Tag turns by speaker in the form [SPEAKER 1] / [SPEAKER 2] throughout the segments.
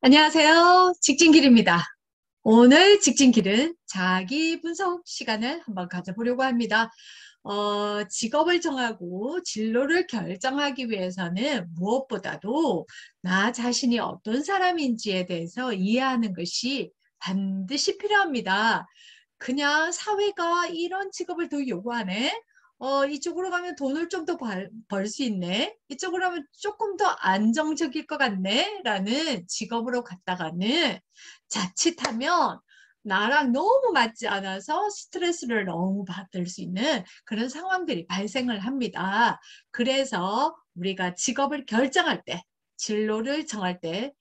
[SPEAKER 1] 안녕하세요. 직진길입니다. 오늘 직진길은 자기 분석 시간을 한번 가져보려고 합니다. 직업을 정하고 진로를 결정하기 위해서는 무엇보다도 나 자신이 어떤 사람인지에 대해서 이해하는 것이 반드시 필요합니다. 그냥 사회가 이런 직업을 더 요구하네. 이쪽으로 가면 돈을 좀 더 벌 수 있네. 이쪽으로 하면 조금 더 안정적일 것 같네. 라는 직업으로 갔다가는 자칫하면 나랑 너무 맞지 않아서 스트레스를 너무 받을 수 있는 그런 상황들이 발생을 합니다. 그래서 우리가 직업을 결정할 때, 진로를 정할 때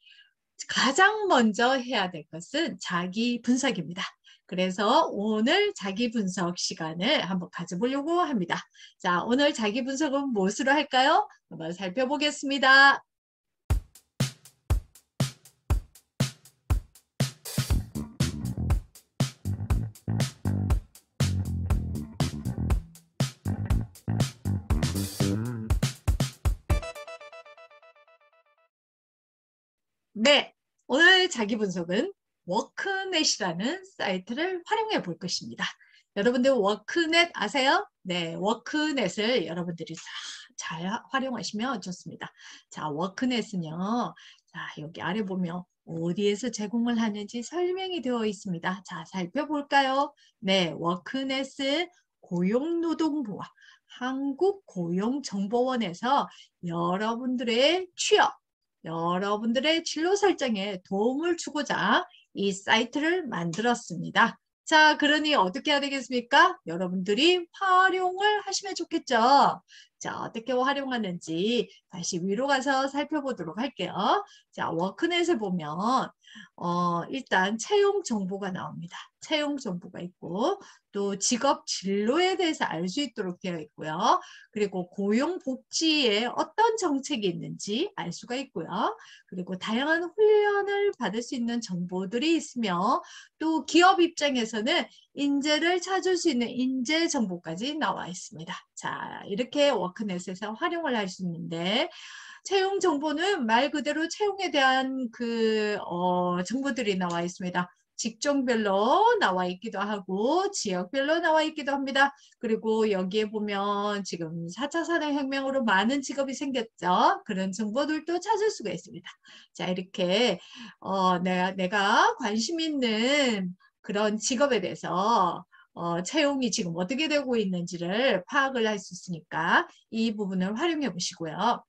[SPEAKER 1] 가장 먼저 해야 될 것은 자기 분석입니다. 그래서 오늘 자기 분석 시간을 한번 가져보려고 합니다. 자, 오늘 자기 분석은 무엇으로 할까요? 한번 살펴보겠습니다. 네, 오늘 자기 분석은 워크넷이라는 사이트를 활용해 볼 것입니다. 여러분들 워크넷 아세요? 네, 워크넷을 여러분들이 잘 활용하시면 좋습니다. 자, 워크넷은요. 자, 여기 아래 보면 어디에서 제공을 하는지 설명이 되어 있습니다. 자, 살펴볼까요? 네, 워크넷은 고용노동부와 한국고용정보원에서 여러분들의 취업, 여러분들의 진로 설정에 도움을 주고자 이 사이트를 만들었습니다. 자, 그러니 어떻게 해야 되겠습니까? 여러분들이 활용을 하시면 좋겠죠. 자, 어떻게 활용하는지 다시 위로 가서 살펴보도록 할게요. 자, 워크넷에 보면 일단 채용 정보가 나옵니다. 채용 정보가 있고 또 직업 진로에 대해서 알 수 있도록 되어 있고요. 그리고 고용복지에 어떤 정책이 있는지 알 수가 있고요. 그리고 다양한 훈련을 받을 수 있는 정보들이 있으며 또 기업 입장에서는 인재를 찾을 수 있는 인재 정보까지 나와 있습니다. 자, 이렇게 워크넷에서 활용을 할 수 있는데 채용 정보는 말 그대로 채용에 대한 정보들이 나와 있습니다. 직종별로 나와 있기도 하고 지역별로 나와 있기도 합니다. 그리고 여기에 보면 지금 4차 산업혁명으로 많은 직업이 생겼죠. 그런 정보들도 찾을 수가 있습니다. 자, 이렇게 내가 관심 있는 그런 직업에 대해서 채용이 지금 어떻게 되고 있는지를 파악을 할 수 있으니까 이 부분을 활용해 보시고요.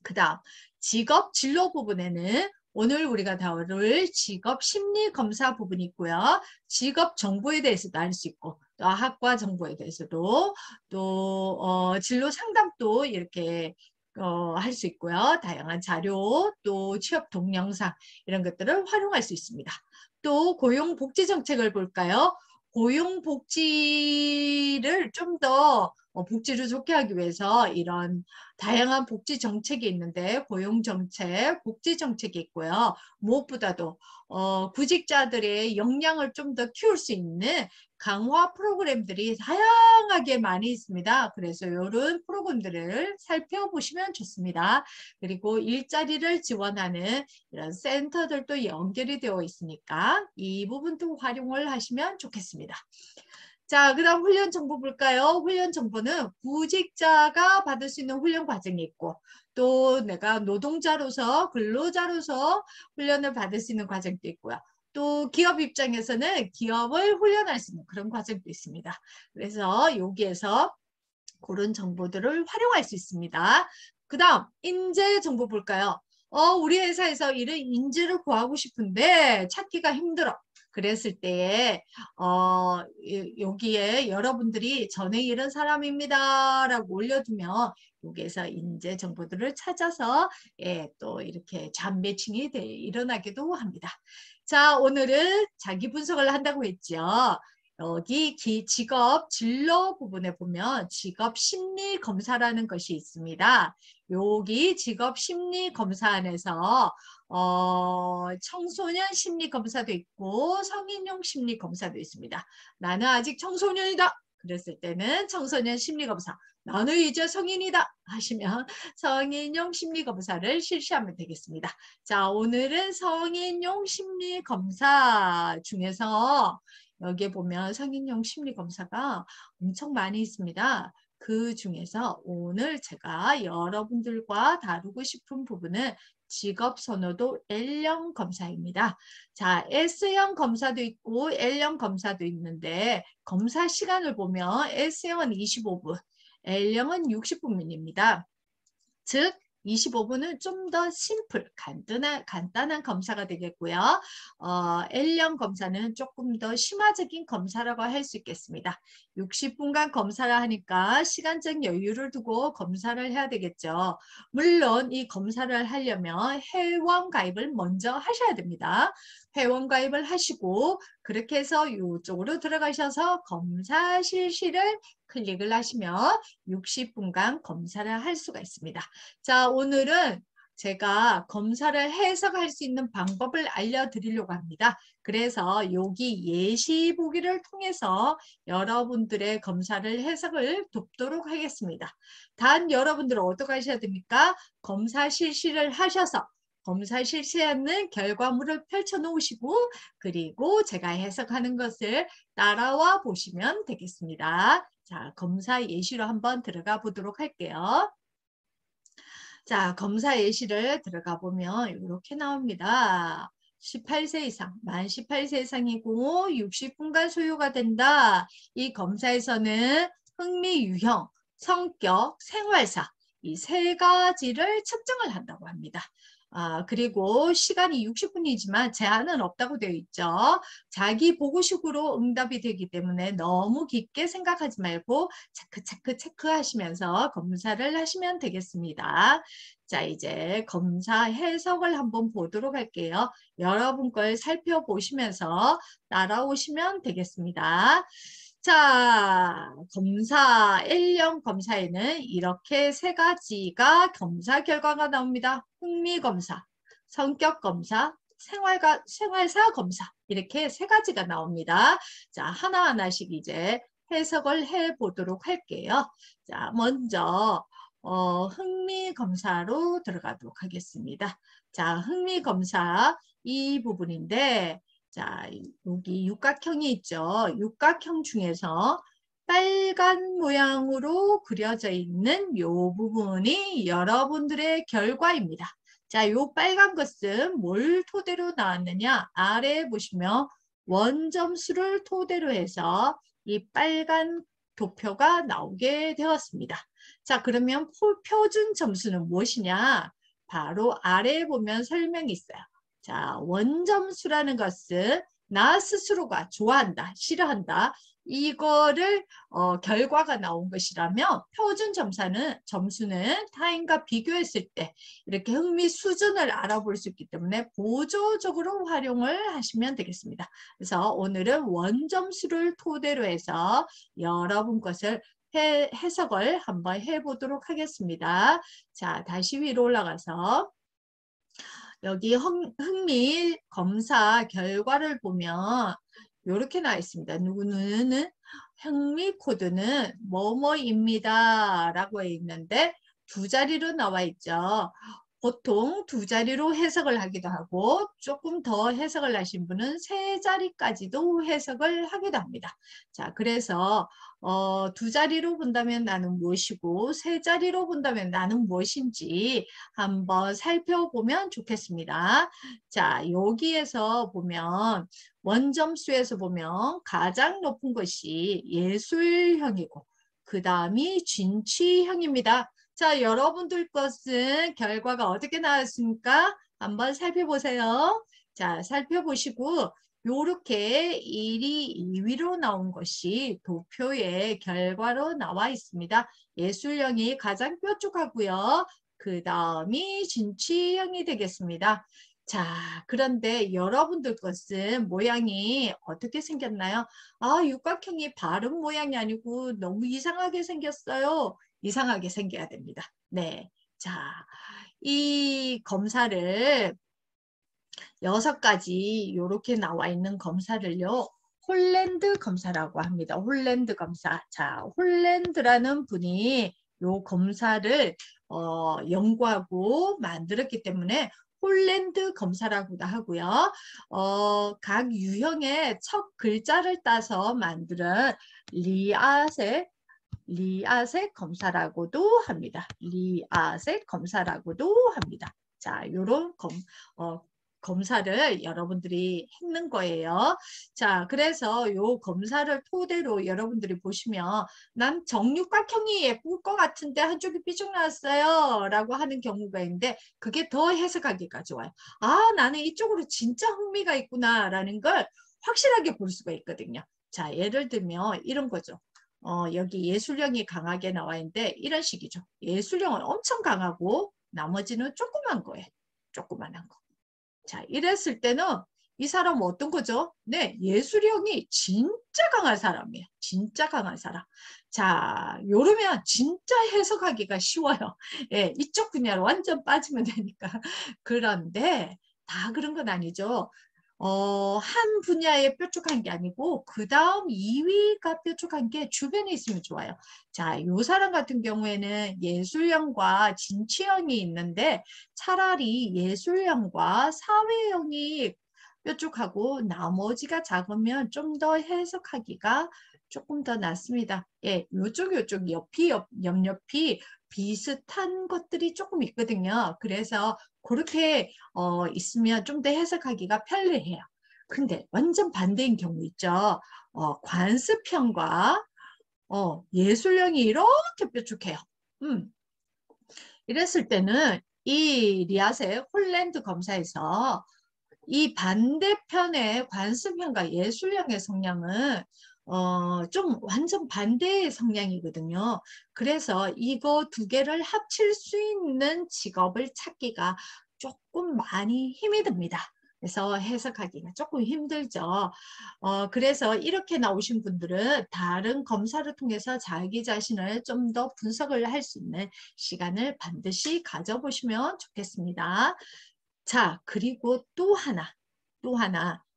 [SPEAKER 1] 그 다음 직업 진로 부분에는 오늘 우리가 다룰 직업 심리 검사 부분이 있고요. 직업 정보에 대해서도 알 수 있고 또 학과 정보에 대해서도 또 진로 상담도 이렇게 할 수 있고요. 다양한 자료 또 취업 동영상 이런 것들을 활용할 수 있습니다. 또 고용복지 정책을 볼까요? 고용복지를 좀 더 복지를 좋게 하기 위해서 이런 다양한 복지 정책이 있는데 고용 정책, 복지 정책이 있고요. 무엇보다도 구직자들의 역량을 좀 더 키울 수 있는 강화 프로그램들이 다양하게 많이 있습니다. 그래서 이런 프로그램들을 살펴보시면 좋습니다. 그리고 일자리를 지원하는 이런 센터들도 연결이 되어 있으니까 이 부분도 활용을 하시면 좋겠습니다. 자, 그다음 훈련 정보 볼까요? 훈련 정보는 구직자가 받을 수 있는 훈련 과정이 있고 또 내가 노동자로서 근로자로서 훈련을 받을 수 있는 과정도 있고요. 또 기업 입장에서는 기업을 훈련할 수 있는 그런 과정도 있습니다. 그래서 여기에서 그런 정보들을 활용할 수 있습니다. 그다음 인재 정보 볼까요? 우리 회사에서 이런 인재를 구하고 싶은데 찾기가 힘들어. 그랬을 때에 여기에 여러분들이 전에 이런 사람입니다 라고 올려두면 여기에서 인재 정보들을 찾아서 또 이렇게 잡 매칭이 일어나기도 합니다. 자, 오늘은 자기 분석을 한다고 했죠. 여기 직업 진로 부분에 보면 직업 심리 검사라는 것이 있습니다. 여기 직업 심리 검사 안에서 청소년 심리 검사도 있고 성인용 심리 검사도 있습니다. 나는 아직 청소년이다. 그랬을 때는 청소년 심리검사. 나는 이제 성인이다 하시면 성인용 심리검사를 실시하면 되겠습니다. 자, 오늘은 성인용 심리검사 중에서 여기에 보면 성인용 심리검사가 엄청 많이 있습니다. 그 중에서 오늘 제가 여러분들과 다루고 싶은 부분은 직업선호도 L형 검사입니다. 자, S형 검사도 있고 L형 검사도 있는데 검사 시간을 보면 S형은 25분, L형은 60분입니다. 즉 25분은 좀 더 심플, 간단한 검사가 되겠고요. L형 검사는 조금 더 심화적인 검사라고 할 수 있겠습니다. 60분간 검사를 하니까 시간적 여유를 두고 검사를 해야 되겠죠. 물론 이 검사를 하려면 회원 가입을 먼저 하셔야 됩니다. 회원 가입을 하시고 그렇게 해서 이쪽으로 들어가셔서 검사 실시를 클릭을 하시면 60분간 검사를 할 수가 있습니다. 자, 오늘은 제가 검사를 해석할 수 있는 방법을 알려드리려고 합니다. 그래서 여기 예시 보기를 통해서 여러분들의 검사를 해석을 돕도록 하겠습니다. 단 여러분들은 어떻게 하셔야 됩니까? 검사 실시를 하셔서 검사 실시하는 결과물을 펼쳐 놓으시고 그리고 제가 해석하는 것을 따라와 보시면 되겠습니다. 자, 검사 예시로 한번 들어가 보도록 할게요. 자, 검사 예시를 들어가 보면 이렇게 나옵니다. 18세 이상, 만 18세 이상이고 60분간 소요가 된다. 이 검사에서는 흥미 유형, 성격, 생활사 이 세 가지를 측정을 한다고 합니다. 그리고 시간이 60분이지만 제한은 없다고 되어 있죠. 자기 보고식으로 응답이 되기 때문에 너무 깊게 생각하지 말고 체크 체크하시면서 검사를 하시면 되겠습니다. 자, 이제 검사 해석을 한번 보도록 할게요. 여러분 걸 살펴보시면서 따라오시면 되겠습니다. 자, 검사, L형 검사에는 이렇게 세 가지가 검사 결과가 나옵니다. 흥미검사, 성격검사, 생활사 검사 이렇게 세 가지가 나옵니다. 자, 하나하나씩 이제 해석을 해보도록 할게요. 자, 먼저 흥미검사로 들어가도록 하겠습니다. 자, 흥미검사 이 부분인데 자, 여기 육각형이 있죠. 육각형 중에서 빨간 모양으로 그려져 있는 이 부분이 여러분들의 결과입니다. 자, 이 빨간 것은 뭘 토대로 나왔느냐? 아래에 보시면 원점수를 토대로 해서 이 빨간 도표가 나오게 되었습니다. 자, 그러면 표준 점수는 무엇이냐? 바로 아래에 보면 설명이 있어요. 자, 원점수라는 것은 나 스스로가 좋아한다, 싫어한다. 이거를 결과가 나온 것이라면 표준 점수는 타인과 비교했을 때 이렇게 흥미 수준을 알아볼 수 있기 때문에 보조적으로 활용을 하시면 되겠습니다. 그래서 오늘은 원점수를 토대로 해서 여러분 것을 해석을 한번 해보도록 하겠습니다. 자, 다시 위로 올라가서 여기 흥미 검사 결과를 보면 이렇게 나와 있습니다. 누구는 흥미 코드는 뭐뭐입니다 라고 있는데 두 자리로 나와 있죠. 보통 두 자리로 해석을 하기도 하고 조금 더 해석을 하신 분은 세 자리까지도 해석을 하기도 합니다. 자, 그래서 두 자리로 본다면 나는 무엇이고 세 자리로 본다면 나는 무엇인지 한번 살펴보면 좋겠습니다. 자, 여기에서 보면 원점수에서 보면 가장 높은 것이 예술형이고 그 다음이 진취형입니다. 자, 여러분들 것은 결과가 어떻게 나왔습니까? 한번 살펴보세요. 자, 살펴보시고 요렇게 1위, 2위로 나온 것이 도표의 결과로 나와 있습니다. 예술형이 가장 뾰족하고요. 그 다음이 진취형이 되겠습니다. 자, 그런데 여러분들 것은 모양이 어떻게 생겼나요? 육각형이 바른 모양이 아니고 너무 이상하게 생겼어요. 이상하게 생겨야 됩니다. 네. 자, 이 검사를 6가지 이렇게 나와 있는 검사를요. 홀랜드 검사라고 합니다. 홀랜드 검사. 자, 홀랜드라는 분이 요 검사를 연구하고 만들었기 때문에 홀랜드 검사라고도 하고요. 각 유형의 첫 글자를 따서 만드는 리아셋 검사라고도 합니다. 리아셋 검사라고도 합니다. 자, 요런 검사를 여러분들이 했는 거예요. 자, 그래서 요 검사를 토대로 여러분들이 보시면 난 정육각형이 예쁠 것 같은데 한쪽이 삐죽 나왔어요 라고 하는 경우가 있는데 그게 더 해석하기가 좋아요. 아, 나는 이쪽으로 진짜 흥미가 있구나 라는 걸 확실하게 볼 수가 있거든요. 자, 예를 들면 이런 거죠. 여기 예술형이 강하게 나와 있는데 이런 식이죠. 예술형은 엄청 강하고 나머지는 조그만 거예요. 조그만한 거. 자, 이랬을 때는 이 사람은 어떤 거죠? 네, 예술형이 진짜 강한 사람이에요. 진짜 강한 사람. 자, 요러면 진짜 해석하기가 쉬워요. 예, 이쪽 분야로 완전 빠지면 되니까. 그런데 다 그런 건 아니죠. 한 분야에 뾰족한 게 아니고 그 다음 2위가 뾰족한 게 주변에 있으면 좋아요. 자, 요 사람 같은 경우에는 예술형과 진취형이 있는데 차라리 예술형과 사회형이 뾰족하고 나머지가 작으면 좀 더 해석하기가 조금 더 낫습니다. 예, 요쪽 옆옆이 비슷한 것들이 조금 있거든요. 그래서 그렇게 있으면 좀 더 해석하기가 편리해요. 근데 완전 반대인 경우 있죠. 관습형과 예술형이 이렇게 뾰족해요. 이랬을 때는 이 리아세 홀랜드 검사에서 이 반대편의 관습형과 예술형의 성향은 좀 완전 반대의 성향이거든요. 그래서 이거 두 개를 합칠 수 있는 직업을 찾기가 조금 많이 힘이 듭니다. 그래서 해석하기가 조금 힘들죠. 그래서 이렇게 나오신 분들은 다른 검사를 통해서 자기 자신을 좀 더 분석을 할 수 있는 시간을 반드시 가져보시면 좋겠습니다. 자, 그리고 또 하나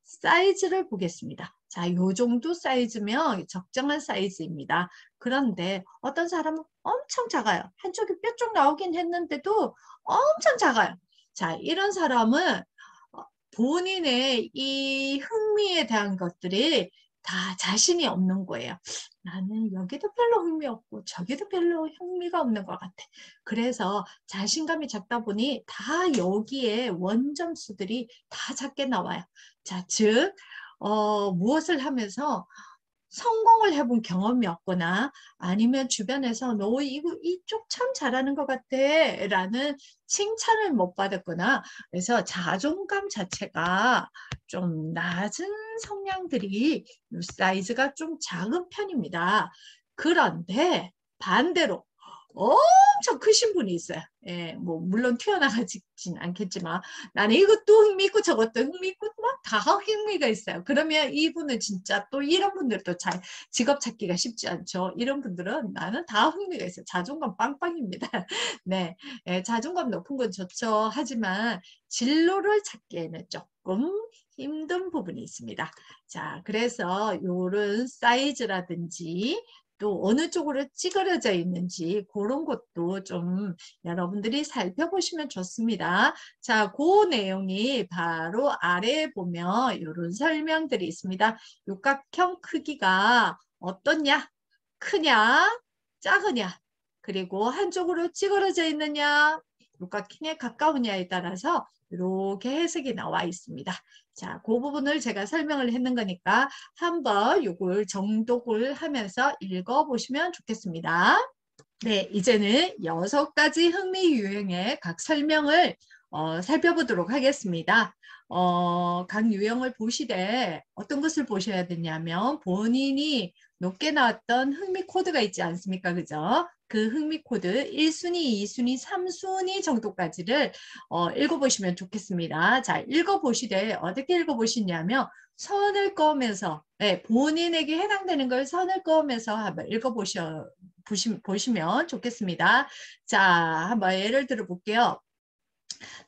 [SPEAKER 1] 사이즈를 보겠습니다. 자, 요 정도 사이즈면 적정한 사이즈입니다. 그런데 어떤 사람은 엄청 작아요. 한쪽이 뾰족 나오긴 했는데도 엄청 작아요. 자, 이런 사람은 본인의 이 흥미에 대한 것들이 다 자신이 없는 거예요. 나는 여기도 별로 흥미 없고 저기도 별로 흥미가 없는 것 같아. 그래서 자신감이 작다 보니 다 여기에 원점수들이 다 작게 나와요. 자, 즉 무엇을 하면서 성공을 해본 경험이 없거나 아니면 주변에서 너 이쪽 참 잘하는 것 같아 라는 칭찬을 못 받았거나 그래서 자존감 자체가 좀 낮은 성향들이 사이즈가 좀 작은 편입니다. 그런데 반대로 엄청 크신 분이 있어요. 예, 뭐 물론 튀어나가진 않겠지만 나는 이것도 흥미있고 저것도 흥미있고 막 다 흥미가 있어요. 그러면 이분은 진짜 또 이런 분들도 잘 직업 찾기가 쉽지 않죠. 이런 분들은 나는 다 흥미가 있어요. 자존감 빵빵입니다. 네, 예, 자존감 높은 건 좋죠. 하지만 진로를 찾기에는 조금 힘든 부분이 있습니다. 자, 그래서 이런 사이즈라든지 또 어느 쪽으로 찌그러져 있는지 그런 것도 좀 여러분들이 살펴보시면 좋습니다. 자, 그 내용이 바로 아래에 보면 이런 설명들이 있습니다. 육각형 크기가 어떻냐? 크냐? 작으냐? 그리고 한쪽으로 찌그러져 있느냐? 육각형에 가까우냐에 따라서 이렇게 해석이 나와 있습니다. 자, 그 부분을 제가 설명을 했는 거니까 한번 이걸 정독을 하면서 읽어보시면 좋겠습니다. 네, 이제는 6가지 흥미 유형의 각 설명을 살펴보도록 하겠습니다. 각 유형을 보시되 어떤 것을 보셔야 되냐면 본인이 높게 나왔던 흥미 코드가 있지 않습니까? 그죠? 그 흥미 코드 1순위, 2순위, 3순위 정도까지를 읽어보시면 좋겠습니다. 자, 읽어보시되 어떻게 읽어보시냐면 선을 그으면서 네, 본인에게 해당되는 걸 선을 그으면서 한번 보시면 좋겠습니다. 자, 한번 예를 들어 볼게요.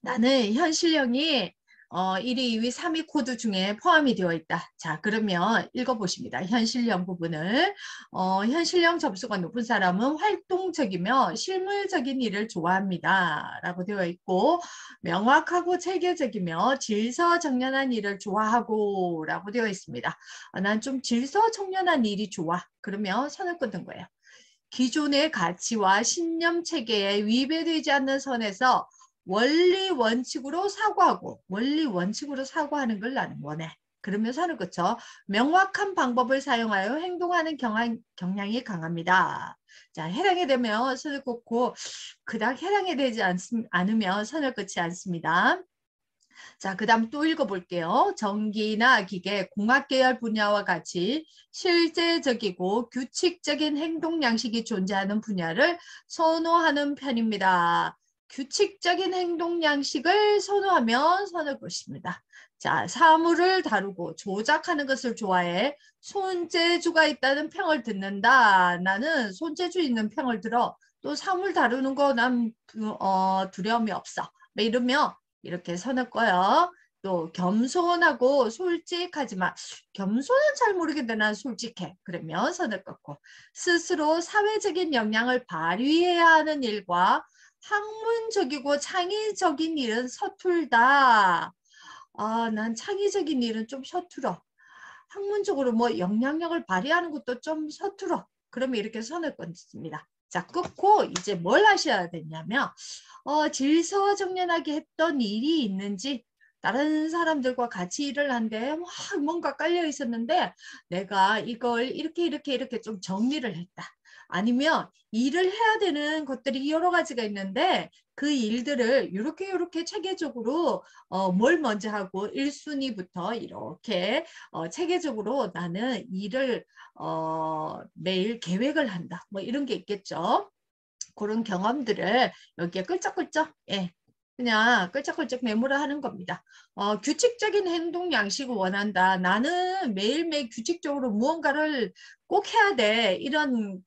[SPEAKER 1] 나는 현실형이 1위, 2위, 3위 코드 중에 포함이 되어 있다. 자, 그러면 읽어보십니다. 현실형 부분을. 현실형 접수가 높은 사람은 활동적이며 실물적인 일을 좋아합니다. 라고 되어 있고, 명확하고 체계적이며 질서정연한 일을 좋아하고 라고 되어 있습니다. 난 좀 질서정연한 일이 좋아. 그러면 선을 끊는 거예요. 기존의 가치와 신념 체계에 위배되지 않는 선에서 원리 원칙으로 사고하고 원리 원칙으로 사고하는 걸 나는 원해. 그러면 선을 그쳐 명확한 방법을 사용하여 행동하는 경향이 강합니다. 자, 해당이 되면 선을 긋고 그닥 해당이 되지 않으면 선을 긋지 않습니다. 자, 그 다음 또 읽어볼게요. 전기나 기계, 공학 계열 분야와 같이 실제적이고 규칙적인 행동 양식이 존재하는 분야를 선호하는 편입니다. 규칙적인 행동 양식을 선호하면 선을 것입니다. 자, 사물을 다루고 조작하는 것을 좋아해 손재주가 있다는 평을 듣는다. 나는 손재주 있는 평을 들어. 또 사물 다루는 거 난 두려움이 없어. 이러면 이렇게 선을 꺼요. 또 겸손하고 솔직하지만 겸손은 잘 모르겠는데 난 솔직해. 그러면 선을 꺾고 스스로 사회적인 역량을 발휘해야 하는 일과 학문적이고 창의적인 일은 서툴다. 난 창의적인 일은 좀 서툴어. 학문적으로 뭐 영향력을 발휘하는 것도 좀 서툴어. 그러면 이렇게 선을 끊습니다. 자, 끊고 이제 뭘 하셔야 되냐면 질서정연하게 했던 일이 있는지 다른 사람들과 같이 일을 한데 뭔가 깔려 있었는데 내가 이걸 이렇게 좀 정리를 했다. 아니면 일을 해야 되는 것들이 여러 가지가 있는데 그 일들을 이렇게 체계적으로 뭘 먼저 하고 1순위부터 이렇게 체계적으로 나는 일을 매일 계획을 한다. 뭐 이런 게 있겠죠. 그런 경험들을 여기에 끌적끌적 그냥 끌적끌적 메모를 하는 겁니다. 규칙적인 행동 양식을 원한다. 나는 매일매일 규칙적으로 무언가를 꼭 해야 돼. 이런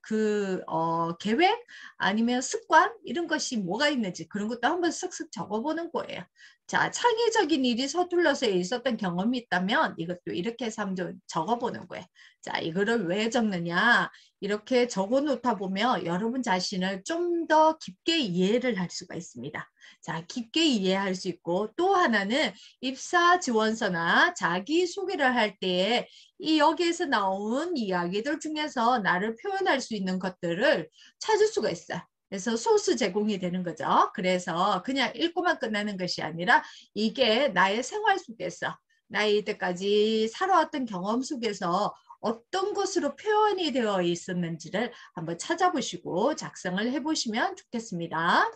[SPEAKER 1] 계획 아니면 습관 이런 것이 뭐가 있는지 그런 것도 한번 쓱쓱 적어보는 거예요. 자, 창의적인 일이 서툴러서 있었던 경험이 있다면 이것도 이렇게 해서 한번 적어보는 거예요. 자, 이거를 왜 적느냐? 이렇게 적어 놓다 보면 여러분 자신을 좀 더 깊게 이해를 할 수가 있습니다. 자, 깊게 이해할 수 있고 또 하나는 입사 지원서나 자기소개를 할 때에 이 여기에서 나온 이야기들 중에서 나를 표현할 수 있는 것들을 찾을 수가 있어요. 그래서 소스 제공이 되는 거죠. 그래서 그냥 읽고만 끝나는 것이 아니라 이게 나의 생활 속에서 나의 이때까지 살아왔던 경험 속에서 어떤 것으로 표현이 되어 있었는지를 한번 찾아보시고 작성을 해보시면 좋겠습니다.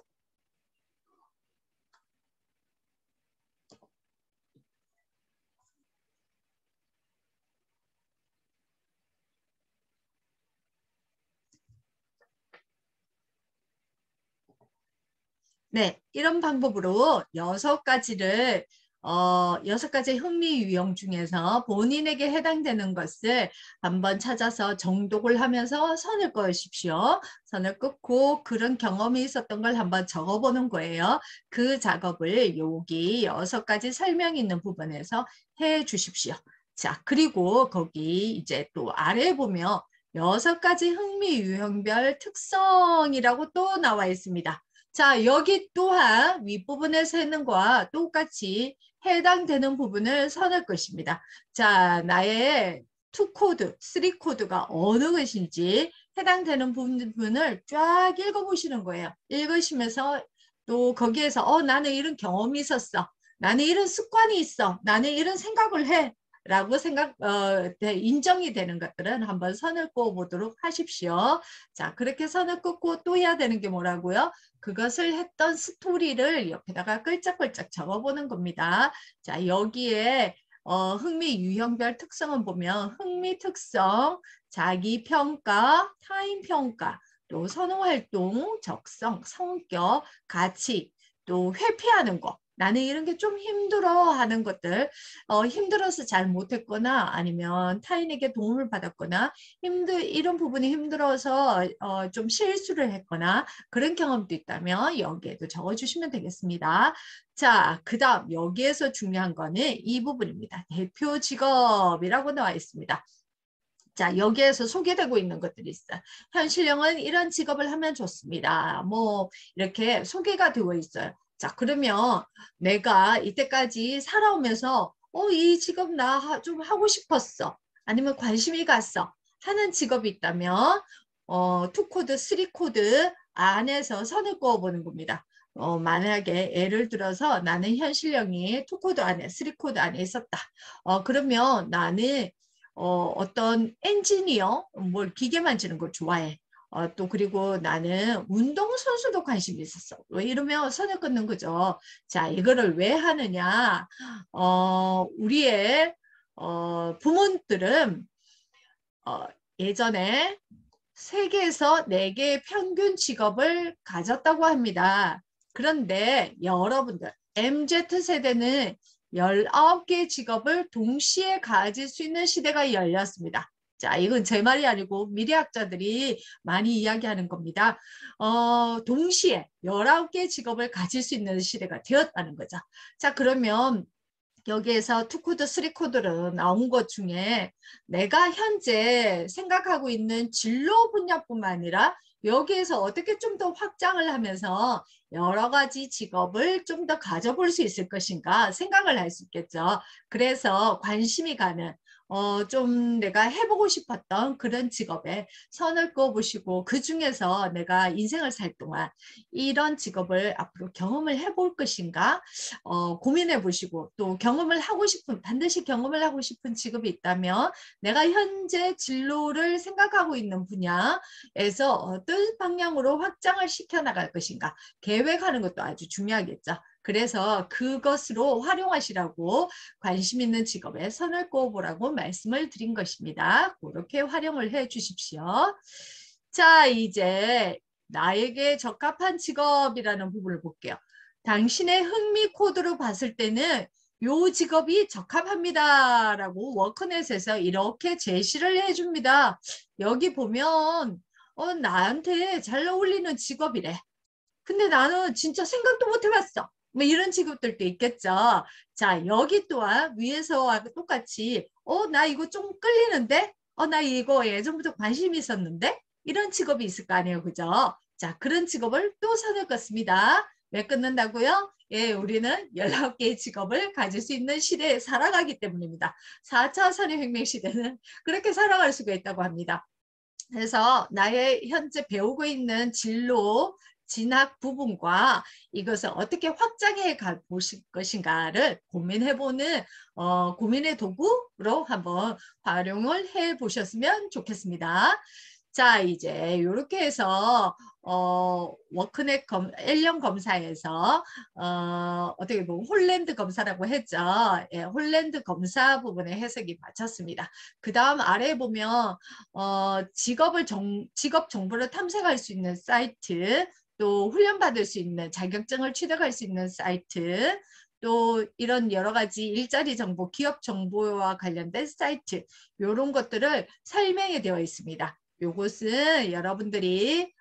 [SPEAKER 1] 네, 이런 방법으로 6가지를 6가지 흥미 유형 중에서 본인에게 해당되는 것을 한번 찾아서 정독을 하면서 선을 그으십시오. 선을 끊고 그런 경험이 있었던 걸 한번 적어보는 거예요. 그 작업을 여기 6가지 설명이 있는 부분에서 해 주십시오. 자, 그리고 거기 이제 또 아래에 보면 6가지 흥미 유형별 특성이라고 또 나와 있습니다. 자, 여기 또한 윗부분에서 했는 거와 똑같이 해당되는 부분을 선을 것입니다. 자, 나의 2코드, 3코드가 어느 것인지 해당되는 부분을 쫙 읽어보시는 거예요. 읽으시면서 또 거기에서 나는 이런 경험이 있었어. 나는 이런 습관이 있어. 나는 이런 생각을 해. 라고 인정이 되는 것들은 한번 선을 그어 보도록 하십시오. 자, 그렇게 선을 끊고 또 해야 되는 게 뭐라고요? 그것을 했던 스토리를 옆에다가 끌짝끌짝 적어보는 겁니다. 자, 여기에 흥미 유형별 특성은 보면 흥미 특성, 자기평가, 타인평가, 또 선호활동, 적성, 성격, 가치, 또 회피하는 거 나는 이런 게 좀 힘들어 하는 것들, 힘들어서 잘 못했거나 아니면 타인에게 도움을 받았거나 이런 부분이 힘들어서 좀 실수를 했거나 그런 경험도 있다면 여기에도 적어주시면 되겠습니다. 자, 그 다음 여기에서 중요한 거는 이 부분입니다. 대표 직업이라고 나와 있습니다. 자, 여기에서 소개되고 있는 것들이 있어요. 현실형은 이런 직업을 하면 좋습니다. 뭐 이렇게 소개가 되어 있어요. 자, 그러면 내가 이때까지 살아오면서 이 직업 나 좀 하고 싶었어. 아니면 관심이 갔어. 하는 직업이 있다면 2코드, 3코드 안에서 선을 그어보는 겁니다. 만약에 예를 들어서 나는 현실형이 2코드 안에, 3코드 안에 있었다. 그러면 나는 어떤 엔지니어, 뭘 기계 만지는 걸 좋아해. 또 그리고 나는 운동선수도 관심이 있었어. 왜 이러면 선을 끊는 거죠. 자, 이거를 왜 하느냐. 우리의 부모들은 어, 예전에 세계에서 4개의 평균 직업을 가졌다고 합니다. 그런데 여러분들, MZ세대는 19개의 직업을 동시에 가질 수 있는 시대가 열렸습니다. 자, 이건 제 말이 아니고 미래학자들이 많이 이야기하는 겁니다. 동시에 19개의 직업을 가질 수 있는 시대가 되었다는 거죠. 자, 그러면 여기에서 2코드, 3코드로 나온 것 중에 내가 현재 생각하고 있는 진로 분야뿐만 아니라 여기에서 어떻게 좀 더 확장을 하면서 여러 가지 직업을 좀 더 가져볼 수 있을 것인가 생각을 할 수 있겠죠. 그래서 관심이 가는 좀 내가 해보고 싶었던 그런 직업에 선을 그어보시고 그 중에서 내가 인생을 살 동안 이런 직업을 앞으로 경험을 해볼 것인가 고민해 보시고 또 경험을 하고 싶은 반드시 경험을 하고 싶은 직업이 있다면 내가 현재 진로를 생각하고 있는 분야에서 어떤 방향으로 확장을 시켜 나갈 것인가 계획하는 것도 아주 중요하겠죠. 그래서 그것으로 활용하시라고 관심 있는 직업에 선을 그어보라고 말씀을 드린 것입니다. 그렇게 활용을 해 주십시오. 자, 이제 나에게 적합한 직업이라는 부분을 볼게요. 당신의 흥미 코드로 봤을 때는 요 직업이 적합합니다. 라고 워크넷에서 이렇게 제시를 해줍니다. 여기 보면 나한테 잘 어울리는 직업이래. 근데 나는 진짜 생각도 못 해봤어. 뭐 이런 직업들도 있겠죠. 자, 여기 또한 위에서와 똑같이 나 이거 좀 끌리는데? 나 이거 예전부터 관심이 있었는데? 이런 직업이 있을 거 아니에요. 그죠? 자, 그런 직업을 또 선을 긋습니다. 왜 끊는다고요? 예, 우리는 19개의 직업을 가질 수 있는 시대에 살아가기 때문입니다. 4차 산업혁명 시대는 그렇게 살아갈 수가 있다고 합니다. 그래서 나의 현재 배우고 있는 진로, 진학 부분과 이것을 어떻게 확장해 갈 것인가를 고민해보는 고민의 도구로 한번 활용을 해 보셨으면 좋겠습니다. 자, 이제 이렇게 해서 워크넷 L형 검사에서 어떻게 보면 홀랜드 검사라고 했죠. 예, 홀랜드 검사 부분의 해석이 마쳤습니다. 그 다음 아래에 보면 직업 정보를 탐색할 수 있는 사이트, 또 훈련받을 수 있는 자격증을 취득할 수 있는 사이트, 또 이런 여러 가지 일자리 정보, 기업 정보와 관련된 사이트 이런 것들을 설명이 되어 있습니다. 요것은 여러분들이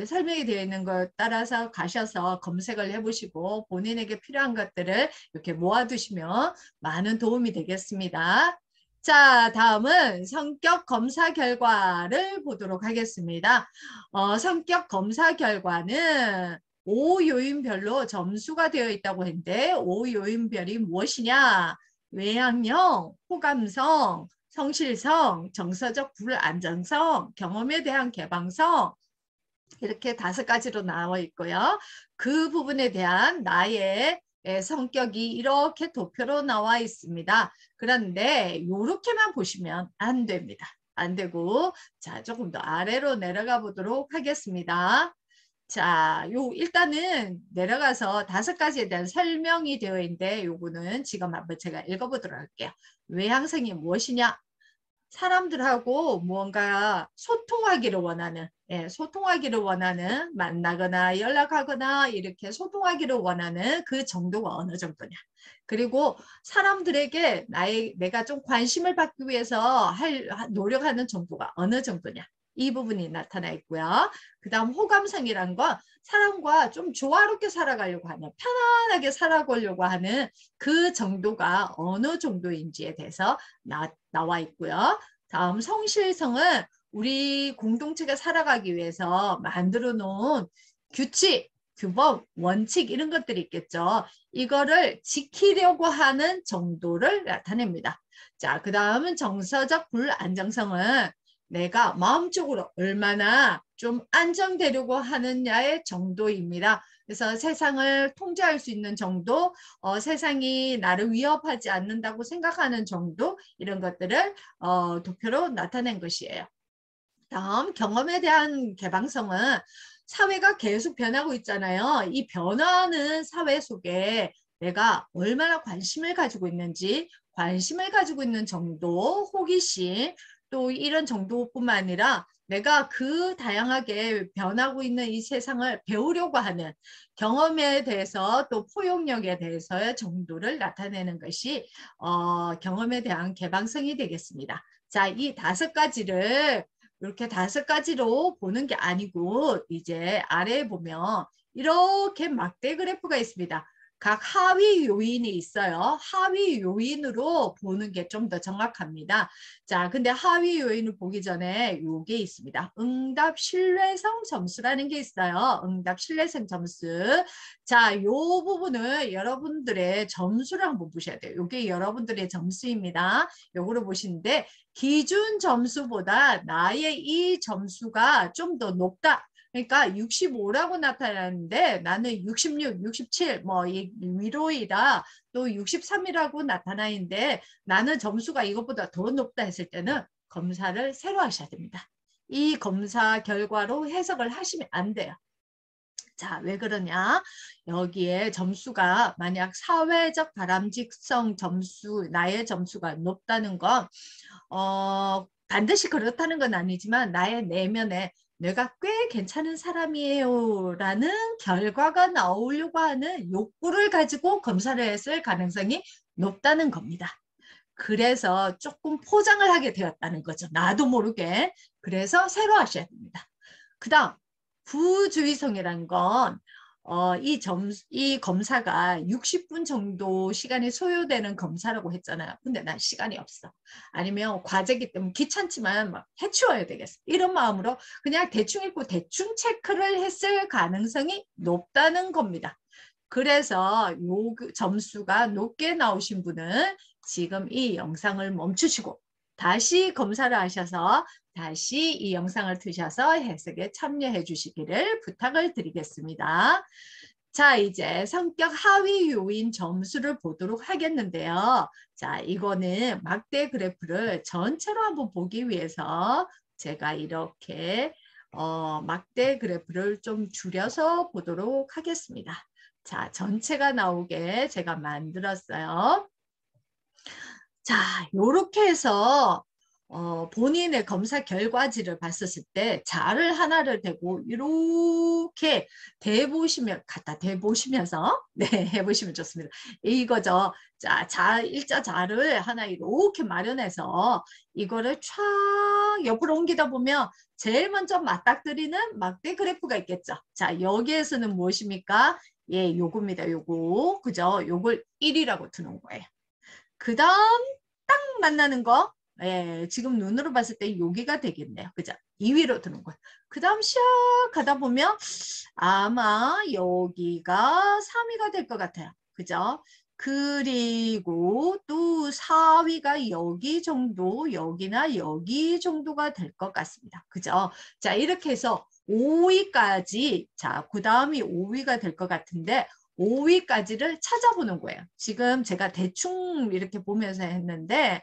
[SPEAKER 1] 설명이 되어 있는 것 따라서 가셔서 검색을 해보시고 본인에게 필요한 것들을 이렇게 모아두시면 많은 도움이 되겠습니다. 자, 다음은 성격 검사 결과를 보도록 하겠습니다. 성격 검사 결과는 5요인별로 점수가 되어 있다고 했는데 5요인별이 무엇이냐? 외향형, 호감성, 성실성, 정서적 불안정성, 경험에 대한 개방성 이렇게 5가지로 나와 있고요. 그 부분에 대한 나의 성격이 이렇게 도표로 나와 있습니다. 그런데 이렇게만 보시면 안 됩니다. 안 되고 자 조금 더 아래로 내려가 보도록 하겠습니다. 자, 일단은 내려가서 5가지에 대한 설명이 되어 있는데 요거는 지금 한번 제가 읽어보도록 할게요. 외향성이 무엇이냐? 사람들하고 무언가 소통하기를 원하는, 소통하기를 원하는, 만나거나 연락하거나 이렇게 소통하기를 원하는 그 정도가 어느 정도냐. 그리고 사람들에게 내가 좀 관심을 받기 위해서 노력하는 정도가 어느 정도냐. 이 부분이 나타나 있고요. 그 다음 호감성이란 건 사람과 좀 조화롭게 살아가려고 하는, 편안하게 살아가려고 하는 그 정도가 어느 정도인지에 대해서 나와 있고요. 다음 성실성은 우리 공동체가 살아가기 위해서 만들어 놓은 규칙, 규범, 원칙 이런 것들이 있겠죠. 이거를 지키려고 하는 정도를 나타냅니다. 자, 그 다음은 정서적 불안정성은 내가 마음적으로 얼마나 좀 안정되려고 하느냐의 정도입니다. 그래서 세상을 통제할 수 있는 정도, 세상이 나를 위협하지 않는다고 생각하는 정도, 이런 것들을 도표로 나타낸 것이에요. 다음 경험에 대한 개방성은 사회가 계속 변하고 있잖아요. 이 변화하는 사회 속에 내가 얼마나 관심을 가지고 있는지, 관심을 가지고 있는 정도, 호기심, 또 이런 정도뿐만 아니라 내가 그 다양하게 변하고 있는 이 세상을 배우려고 하는 경험에 대해서 또 포용력에 대해서의 정도를 나타내는 것이 경험에 대한 개방성이 되겠습니다. 자, 이 5가지를 이렇게 5가지로 보는 게 아니고 이제 아래에 보면 이렇게 막대 그래프가 있습니다. 각 하위 요인이 있어요. 하위 요인으로 보는 게 좀 더 정확합니다. 자, 근데 하위 요인을 보기 전에 요게 있습니다. 응답 신뢰성 점수라는 게 있어요. 응답 신뢰성 점수. 자, 요 부분을 여러분들의 점수를 한번 보셔야 돼요. 요게 여러분들의 점수입니다. 요거를 보시는데 기준 점수보다 나의 이 점수가 좀 더 높다. 그러니까 65라고 나타나는데 나는 66, 67, 뭐 위로이다 또 63이라고 나타나 있는데 나는 점수가 이것보다 더 높다 했을 때는 검사를 새로 하셔야 됩니다. 이 검사 결과로 해석을 하시면 안 돼요. 자, 왜 그러냐? 여기에 점수가 만약 사회적 바람직성 점수, 나의 점수가 높다는 건 반드시 그렇다는 건 아니지만 나의 내면에 내가 꽤 괜찮은 사람이에요 라는 결과가 나오려고 하는 욕구를 가지고 검사를 했을 가능성이 높다는 겁니다. 그래서 조금 포장을 하게 되었다는 거죠. 나도 모르게. 그래서 새로 하셔야 됩니다. 그 다음 부주의성이란 건 이 검사가 60분 정도 시간이 소요되는 검사라고 했잖아요. 근데 난 시간이 없어. 아니면 과제기 때문에 귀찮지만 막 해치워야 되겠어. 이런 마음으로 그냥 대충 읽고 대충 체크를 했을 가능성이 높다는 겁니다. 그래서 요 점수가 높게 나오신 분은 지금 이 영상을 멈추시고 다시 검사를 하셔서 다시 이 영상을 드셔서 해석에 참여해 주시기를 부탁을 드리겠습니다. 자, 이제 성격 하위 요인 점수를 보도록 하겠는데요. 자, 이거는 막대 그래프를 전체로 한번 보기 위해서 제가 이렇게 막대 그래프를 좀 줄여서 보도록 하겠습니다. 자, 전체가 나오게 제가 만들었어요. 자, 요렇게 해서 본인의 검사 결과지를 봤었을 때 자를 하나를 대고 이렇게 갖다 대보시면서 네, 해보시면 좋습니다. 이거죠. 자, 일자 자를 하나 이렇게 마련해서 이거를 촥 옆으로 옮기다 보면 제일 먼저 맞닥뜨리는 막대 그래프가 있겠죠. 자, 여기에서는 무엇입니까? 예, 요겁니다. 요거. 그죠? 요걸 1이라고 두는 거예요. 그 다음 딱 만나는 거 지금 눈으로 봤을 때 여기가 되겠네요. 그죠? 2위로 드는 거예요. 그 다음 샥 가다 보면 아마 여기가 3위가 될 것 같아요. 그죠? 그리고 또 4위가 여기 정도, 여기나 여기 정도가 될 것 같습니다. 그죠? 자, 이렇게 해서 5위까지, 자, 그 다음이 5위가 될 것 같은데, 5위까지를 찾아보는 거예요. 지금 제가 대충 이렇게 보면서 했는데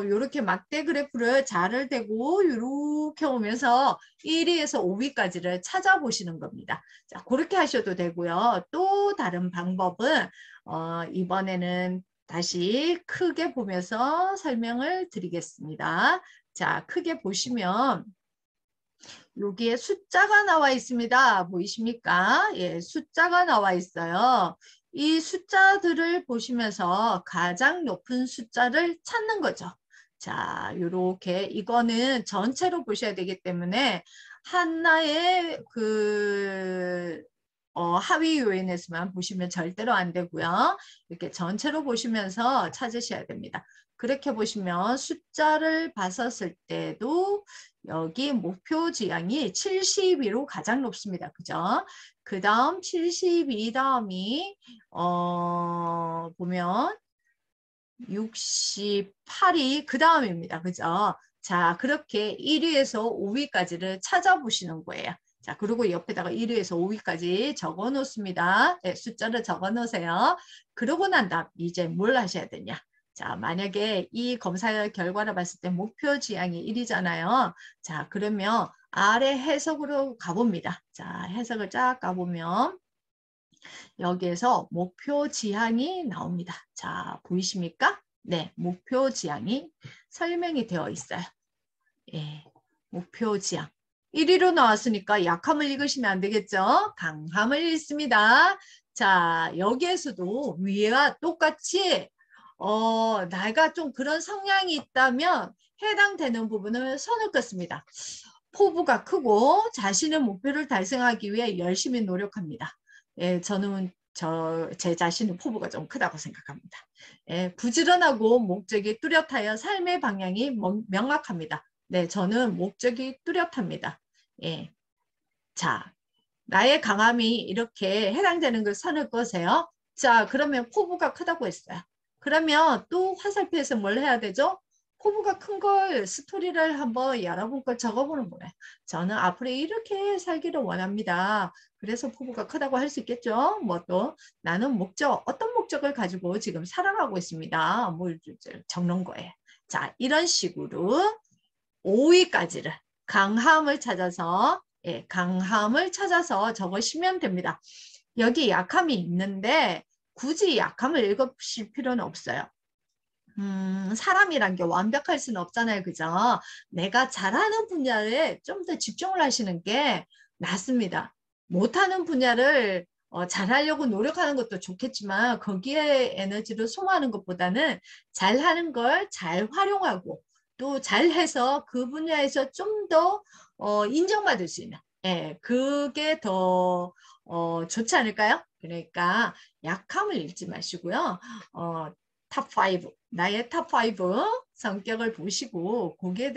[SPEAKER 1] 이렇게 막대 그래프를 자를 대고 이렇게 오면서 1위에서 5위까지를 찾아보시는 겁니다. 자, 그렇게 하셔도 되고요. 또 다른 방법은 이번에는 다시 크게 보면서 설명을 드리겠습니다. 자, 크게 보시면 여기에 숫자가 나와 있습니다. 보이십니까? 예, 숫자가 나와 있어요. 이 숫자들을 보시면서 가장 높은 숫자를 찾는 거죠. 자, 요렇게 이거는 전체로 보셔야 되기 때문에 하나의 하위 요인에서만 보시면 절대로 안 되고요. 이렇게 전체로 보시면서 찾으셔야 됩니다. 그렇게 보시면 숫자를 봤었을 때도 여기 목표 지향이 72로 가장 높습니다. 그죠? 그 다음 72 다음이 보면 68이 그 다음입니다. 그죠? 자, 그렇게 1위에서 5위까지를 찾아보시는 거예요. 자, 그리고 옆에다가 1위에서 5위까지 적어 놓습니다. 네, 숫자를 적어 놓으세요. 그러고 난 다음 이제 뭘 하셔야 되냐? 자, 만약에 이 검사 결과를 봤을 때 목표 지향이 1이잖아요. 자, 그러면 아래 해석으로 가봅니다. 자, 해석을 쫙 가보면 여기에서 목표 지향이 나옵니다. 자, 보이십니까? 네, 목표 지향이 설명이 되어 있어요. 예, 목표 지향. 1위로 나왔으니까 약함을 읽으시면 안 되겠죠? 강함을 읽습니다. 자, 여기에서도 위와 똑같이 내가 좀 그런 성향이 있다면 해당되는 부분을 선을 긋습니다. 포부가 크고 자신의 목표를 달성하기 위해 열심히 노력합니다. 예, 저는 제 자신의 포부가 좀 크다고 생각합니다. 예, 부지런하고 목적이 뚜렷하여 삶의 방향이 명확합니다. 네, 저는 목적이 뚜렷합니다. 예, 자, 나의 강함이 이렇게 해당되는 걸 선을 끄세요. 자, 그러면 포부가 크다고 했어요. 그러면 또 화살표에서 뭘 해야 되죠? 포부가 큰 걸 스토리를 한번 여러분 걸 적어보는 거예요. 저는 앞으로 이렇게 살기를 원합니다. 그래서 포부가 크다고 할 수 있겠죠. 뭐 또 나는 어떤 목적을 가지고 지금 살아가고 있습니다. 뭘 적는 거예요. 자, 이런 식으로 5위까지를 강함을 찾아서 강함을 찾아서 적으시면 됩니다. 여기 약함이 있는데 굳이 약함을 읽으실 필요는 없어요. 사람이란 게 완벽할 수는 없잖아요. 그죠? 내가 잘하는 분야에 좀 더 집중을 하시는 게 낫습니다. 못하는 분야를 잘하려고 노력하는 것도 좋겠지만 거기에 에너지를 소모하는 것보다는 잘하는 걸 잘 활용하고 또 잘해서 그 분야에서 좀 더 인정받을 수 있는 그게 더 좋지 않을까요? 그러니까 약함을 읽지 마시고요. 탑5 나의 탑5 성격을 보시고 거기에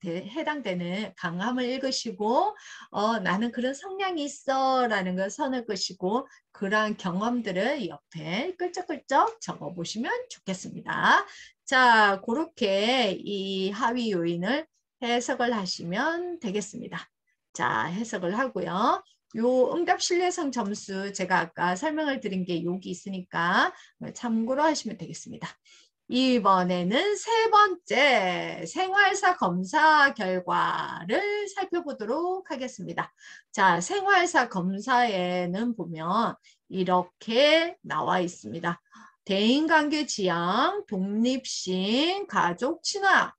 [SPEAKER 1] 해당되는 강함을 읽으시고 나는 그런 성향이 있어 라는 걸 선을 끄시고 그러한 경험들을 옆에 끌적끌적 적어보시면 좋겠습니다. 자, 그렇게 이 하위 요인을 해석을 하시면 되겠습니다. 자, 해석을 하고요. 요 응답 신뢰성 점수 제가 아까 설명을 드린 게 여기 있으니까 참고로 하시면 되겠습니다. 이번에는 세 번째 생활사 검사 결과를 살펴보도록 하겠습니다. 자, 생활사 검사에는 보면 이렇게 나와 있습니다. 대인관계 지향, 독립심, 가족 친화,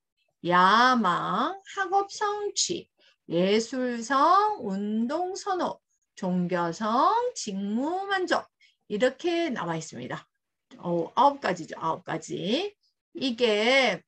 [SPEAKER 1] 야망, 학업 성취, 예술성, 운동 선호, 종교성, 직무 만족 이렇게 나와 있습니다. 9가지죠. 9가지. 이게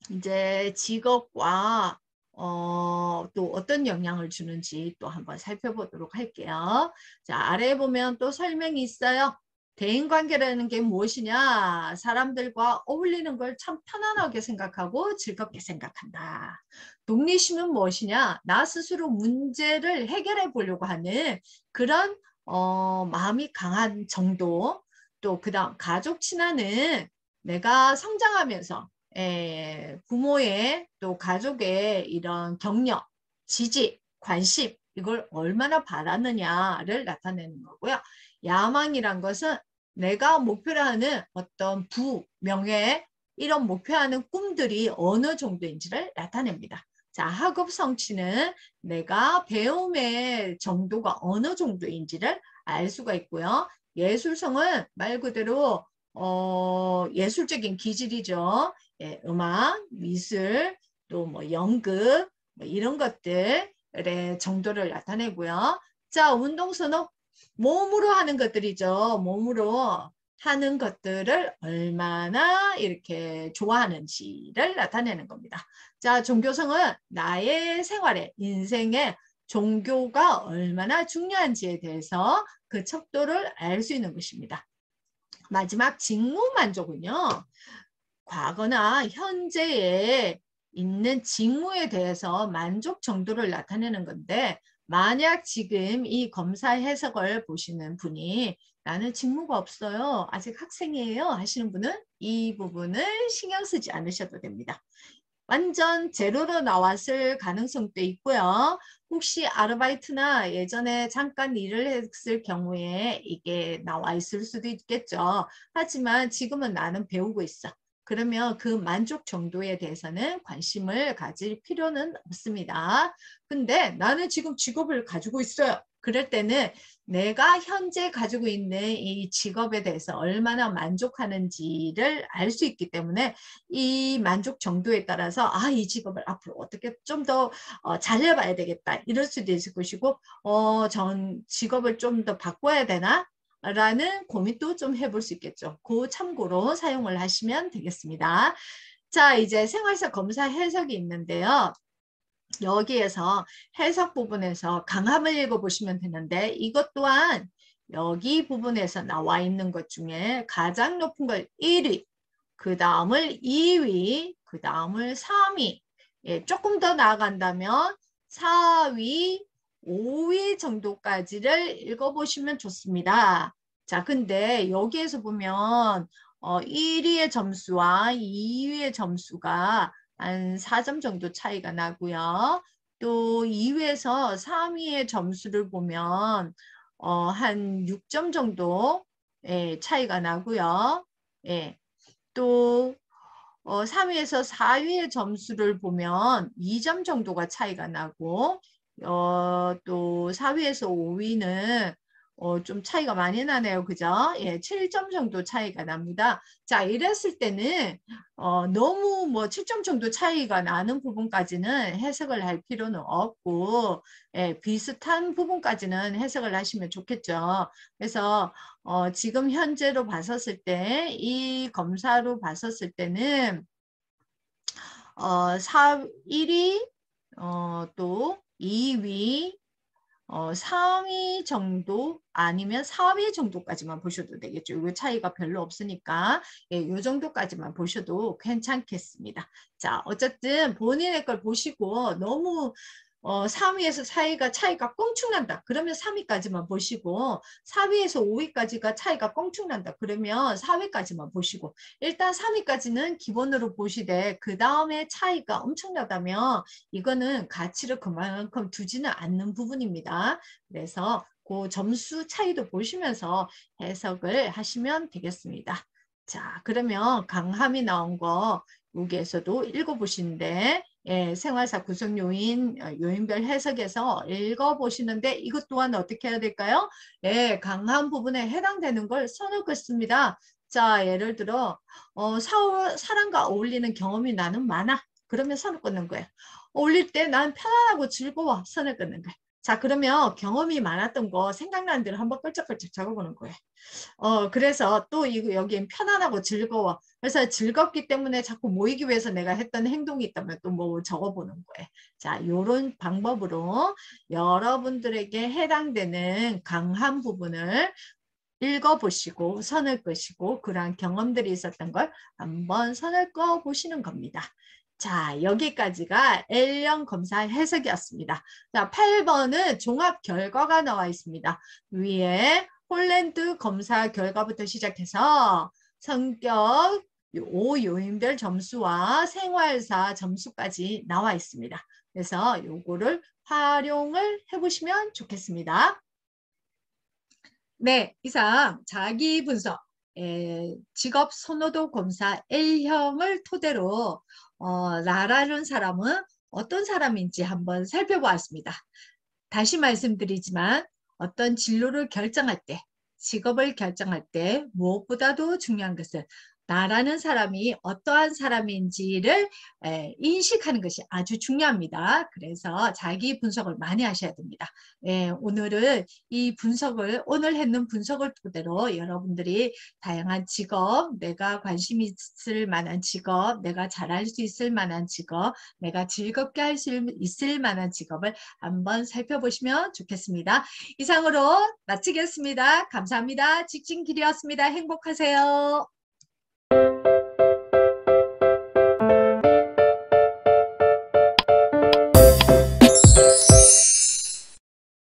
[SPEAKER 1] 이제 직업과 또 어떤 영향을 주는지 또 한번 살펴보도록 할게요. 자, 아래에 보면 또 설명이 있어요. 대인관계라는 게 무엇이냐? 사람들과 어울리는 걸 참 편안하게 생각하고 즐겁게 생각한다. 독립심은 무엇이냐? 나 스스로 문제를 해결해 보려고 하는 그런 마음이 강한 정도. 또 그다음 가족 친화는 내가 성장하면서 부모의 또 가족의 이런 격려, 지지, 관심 이걸 얼마나 받았느냐를 나타내는 거고요. 야망이란 것은 내가 목표로 하는 어떤 명예 이런 목표하는 꿈들이 어느 정도인지를 나타냅니다. 자, 학업 성취는 내가 배움의 정도가 어느 정도인지를 알 수가 있고요. 예술성은 말 그대로 뭐 예술적인 기질이죠. 예, 음악, 미술, 또 뭐 연극, 뭐 이런 것들의 정도를 나타내고요. 자, 운동 선호. 몸으로 하는 것들이죠. 몸으로 하는 것들을 얼마나 이렇게 좋아하는지를 나타내는 겁니다. 자, 종교성은 나의 생활에, 인생에 종교가 얼마나 중요한지에 대해서 그 척도를 알 수 있는 것입니다. 마지막 직무만족은요. 과거나 현재에 있는 직무에 대해서 만족 정도를 나타내는 건데 만약 지금 이 검사 해석을 보시는 분이 나는 직무가 없어요. 아직 학생이에요. 하시는 분은 이 부분을 신경 쓰지 않으셔도 됩니다. 완전 제로로 나왔을 가능성도 있고요. 혹시 아르바이트나 예전에 잠깐 일을 했을 경우에 이게 나와 있을 수도 있겠죠. 하지만 지금은 나는 배우고 있어. 그러면 그 만족 정도에 대해서는 관심을 가질 필요는 없습니다. 근데 나는 지금 직업을 가지고 있어요. 그럴 때는 내가 현재 가지고 있는 이 직업에 대해서 얼마나 만족하는지를 알 수 있기 때문에 이 만족 정도에 따라서 이 직업을 앞으로 어떻게 좀 더 잘해봐야 되겠다 이럴 수도 있을 것이고 전 직업을 좀 더 바꿔야 되나? 라는 고민도 좀 해볼 수 있겠죠. 그 참고로 사용을 하시면 되겠습니다. 자, 이제 생활사 검사 해석이 있는데요. 여기에서 해석 부분에서 강함을 읽어보시면 되는데 이것 또한 여기 부분에서 나와 있는 것 중에 가장 높은 걸 1위, 그 다음을 2위, 그 다음을 3위, 예, 조금 더 나아간다면 4위, 5위 정도까지를 읽어보시면 좋습니다. 자, 근데 여기에서 보면 1위의 점수와 2위의 점수가 한 4점 정도 차이가 나고요. 또 2위에서 3위의 점수를 보면 한 6점 정도 예, 차이가 나고요. 예. 또 3위에서 4위의 점수를 보면 2점 정도가 차이가 나고 또 4위에서 5위는 좀 차이가 많이 나네요. 그죠? 예, 7점 정도 차이가 납니다. 자, 이랬을 때는 너무 뭐 7점 정도 차이가 나는 부분까지는 해석을 할 필요는 없고 예, 비슷한 부분까지는 해석을 하시면 좋겠죠. 그래서 지금 현재로 봤었을 때 이 검사로 봤었을 때는 1위 또 2위 3위 정도 아니면 4위 정도까지만 보셔도 되겠죠. 이 차이가 별로 없으니까 예, 이 정도까지만 보셔도 괜찮겠습니다. 자, 어쨌든 본인의 걸 보시고 너무 3위에서 4위가 차이가 껑충 난다. 그러면 3위까지만 보시고 4위에서 5위까지가 차이가 껑충 난다. 그러면 4위까지만 보시고 일단 3위까지는 기본으로 보시되 그 다음에 차이가 엄청나다면 이거는 가치를 그만큼 두지는 않는 부분입니다. 그래서 그 점수 차이도 보시면서 해석을 하시면 되겠습니다. 자, 그러면 강함이 나온 거 여기에서도 읽어보시는데 예, 생활사 구성 요인, 요인별 해석에서 읽어보시는데 이것 또한 어떻게 해야 될까요? 예, 강한 부분에 해당되는 걸 선을 긋습니다. 자, 예를 들어 사람과 어울리는 경험이 나는 많아. 그러면 선을 긋는 거예요. 어울릴 때 난 편안하고 즐거워. 선을 긋는 거예요. 자, 그러면 경험이 많았던 거 생각나는 대로 한번 끌적끌적 적어보는 거예요. 그래서 또 이거 여기엔 편안하고 즐거워. 그래서 즐겁기 때문에 자꾸 모이기 위해서 내가 했던 행동이 있다면 또 뭐 적어보는 거예요. 자, 이런 방법으로 여러분들에게 해당되는 강한 부분을 읽어보시고 선을 끄시고 그러한 경험들이 있었던 걸 한번 선을 꺼 보시는 겁니다. 자, 여기까지가 L형 검사 해석이었습니다. 자, 8번은 종합 결과가 나와 있습니다. 위에 홀랜드 검사 결과부터 시작해서 성격 5요인별 점수와 생활사 점수까지 나와 있습니다. 그래서 요거를 활용을 해보시면 좋겠습니다. 네, 이상 자기 분석, 직업 선호도 검사 L형을 토대로 나라는 사람은 어떤 사람인지 한번 살펴보았습니다. 다시 말씀드리지만 어떤 진로를 결정할 때, 직업을 결정할 때 무엇보다도 중요한 것은 나라는 사람이 어떠한 사람인지를 인식하는 것이 아주 중요합니다. 그래서 자기 분석을 많이 하셔야 됩니다. 오늘은 이 분석을 오늘 했는 분석을 토대로 여러분들이 다양한 직업, 내가 관심 있을 만한 직업, 내가 잘할 수 있을 만한 직업, 내가 즐겁게 할 수 있을 만한 직업을 한번 살펴보시면 좋겠습니다. 이상으로 마치겠습니다. 감사합니다. 직진길이었습니다. 행복하세요.